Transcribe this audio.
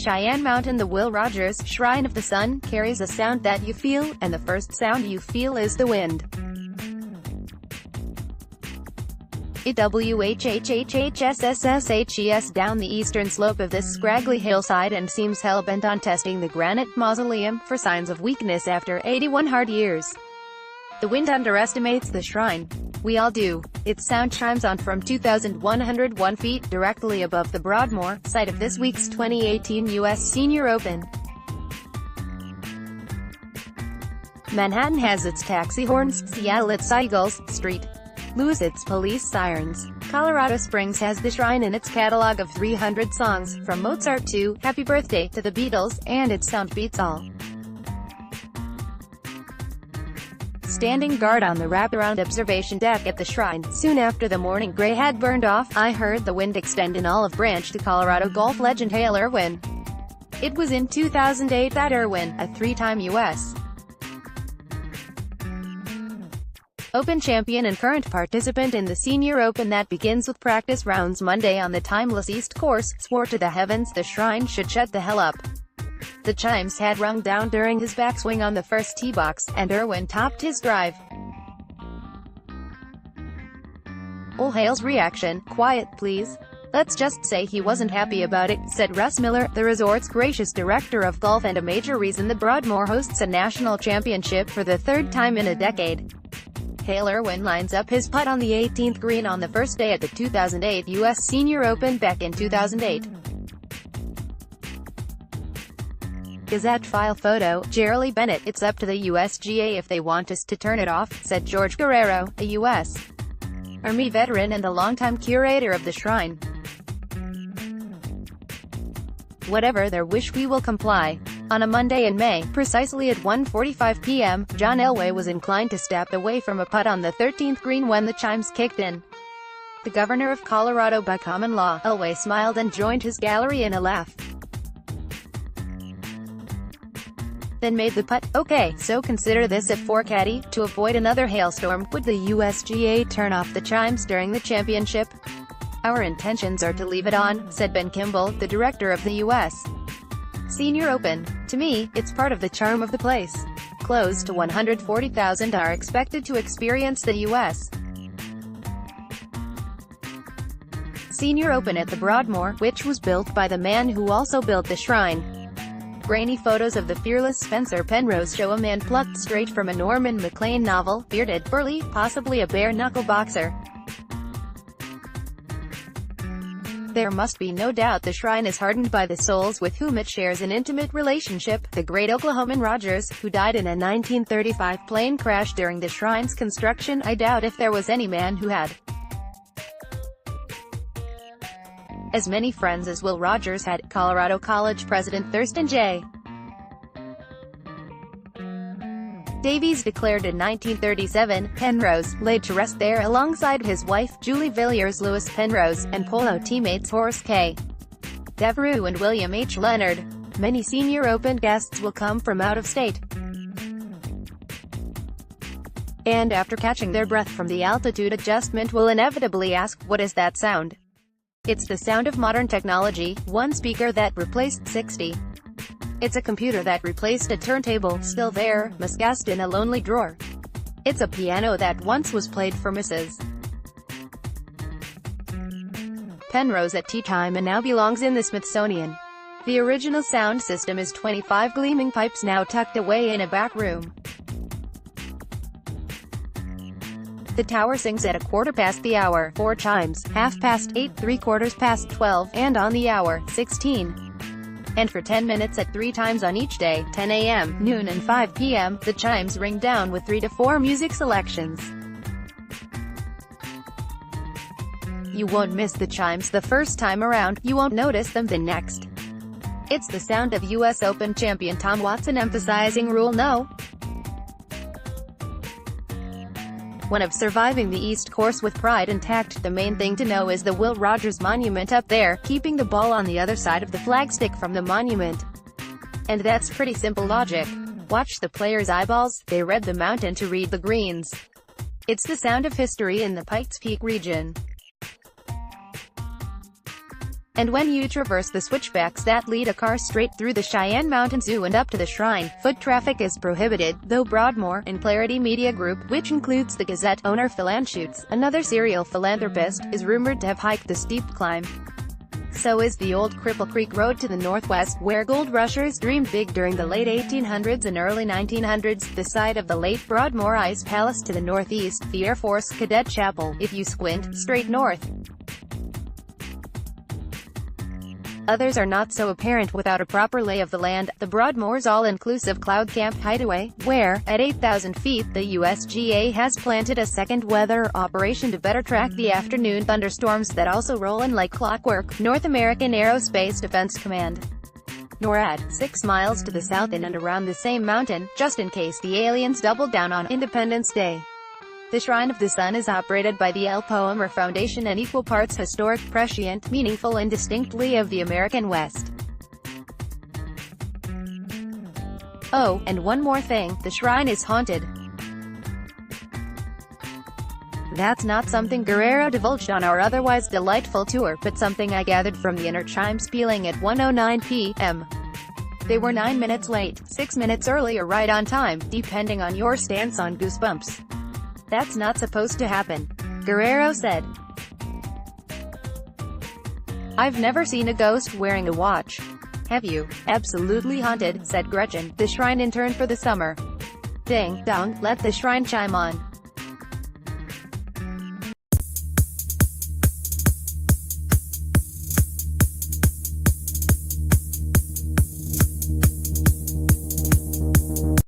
Cheyenne Mountain. The Will Rogers Shrine of the Sun carries a sound that you feel, and the first sound you feel is the wind. whhhhsses down the eastern slope of this scraggly hillside and seems hell-bent on testing the granite mausoleum for signs of weakness after 81 hard years. The wind underestimates the shrine. We all do. Its sound chimes on from 2,101 feet, directly above the Broadmoor, site of this week's 2018 U.S. Senior Open. Manhattan has its taxi horns, Seattle its seagulls, St. Louis its police sirens. Colorado Springs has the shrine in its catalog of 300 songs, from Mozart to Happy Birthday to the Beatles, and its sound beats all. Standing guard on the wraparound observation deck at the shrine, soon after the morning gray had burned off, I heard the wind extend an olive branch to Colorado golf legend Hale Irwin. It was in 2008 that Irwin, a three-time U.S. Open champion and current participant in the Senior Open that begins with practice rounds Monday on the timeless East Course, swore to the heavens the shrine should shut the hell up. The chimes had rung down during his backswing on the first tee box, and Irwin topped his drive. Ol' Hale's reaction: "Quiet, please. Let's just say he wasn't happy about it," said Russ Miller, the resort's gracious director of golf and a major reason the Broadmoor hosts a national championship for the third time in a decade. Hale Irwin lines up his putt on the 18th green on the first day at the 2008 U.S. Senior Open back in 2008. Gazette file photo, Jeremy Bennett: "It's up to the USGA if they want us to turn it off," said George Guerrero, a U.S. Army veteran and a longtime curator of the shrine. "Whatever their wish, we will comply." On a Monday in May, precisely at 1:45 p.m., John Elway was inclined to step away from a putt on the 13th green when the chimes kicked in. The governor of Colorado by common law, Elway smiled and joined his gallery in a laugh. Then made the putt. "Okay, so consider this at 4 caddy, to avoid another hailstorm, would the USGA turn off the chimes during the championship?" "Our intentions are to leave it on," said Ben Kimball, the director of the U.S. Senior Open. "To me, it's part of the charm of the place." Close to 140,000 are expected to experience the U.S. Senior Open at the Broadmoor, which was built by the man who also built the shrine. Grainy photos of the fearless Spencer Penrose show a man plucked straight from a Norman Maclean novel, bearded, burly, possibly a bare-knuckle boxer. There must be no doubt the shrine is hardened by the souls with whom it shares an intimate relationship. The great Oklahoman Rogers, who died in a 1935 plane crash during the shrine's construction, I doubt if there was any man who had as many friends as Will Rogers had. Colorado College President Thurston J. Davies declared in 1937, Penrose, laid to rest there alongside his wife, Julie Villiers Lewis Penrose, and polo teammates Horace K. Devereux and William H. Leonard. Many Senior Open guests will come from out of state. And after catching their breath from the altitude adjustment will inevitably ask, what is that sound? It's the sound of modern technology, one speaker that replaced 60. It's a computer that replaced a turntable, still there, miscast in a lonely drawer. It's a piano that once was played for Mrs. Penrose at tea time and now belongs in the Smithsonian. The original sound system is 25 gleaming pipes now tucked away in a back room. The tower sings at 1/4 past the hour, 4 chimes, 8:30, 3/4 past 12, and on the hour, 16. And for 10 minutes at 3 times on each day, 10 a.m., noon and 5 p.m., the chimes ring down with 3 to 4 music selections. You won't miss the chimes the first time around, you won't notice them the next. It's the sound of U.S. Open champion Tom Watson emphasizing Rule No. 1 of surviving the East Course with pride intact. The main thing to know is the Will Rogers Monument up there, keeping the ball on the other side of the flagstick from the monument. And that's pretty simple logic. Watch the players' eyeballs, they read the mountain to read the greens. It's the sound of history in the Pikes Peak region. And when you traverse the switchbacks that lead a car straight through the Cheyenne Mountain Zoo and up to the shrine, foot traffic is prohibited, though Broadmoor, in Clarity Media Group, which includes the Gazette owner Phil Anschutz, another serial philanthropist, is rumored to have hiked the steep climb. So is the old Cripple Creek Road to the northwest, where gold rushers dreamed big during the late 1800s and early 1900s, the site of the late Broadmoor Ice Palace to the northeast, the Air Force Cadet Chapel, if you squint, straight north. Others are not so apparent without a proper lay of the land. The Broadmoor's all-inclusive Cloud Camp Hideaway, where, at 8,000 feet, the USGA has planted a second weather operation to better track the afternoon thunderstorms that also roll in like clockwork. North American Aerospace Defense Command, NORAD, 6 miles to the south in and around the same mountain, just in case the aliens double down on Independence Day. The Shrine of the Sun is operated by the L. Poemer Foundation and equal parts historic, prescient, meaningful and distinctly of the American West. Oh, and one more thing, the shrine is haunted. That's not something Guerrero divulged on our otherwise delightful tour, but something I gathered from the inner chimes pealing at 1:09 p.m. They were 9 minutes late, 6 minutes early or right on time, depending on your stance on Goosebumps. That's not supposed to happen, Guerrero said. I've never seen a ghost wearing a watch. Have you? Absolutely haunted, said Gretchen, the shrine intern for the summer. Ding, dong, let the shrine chime on.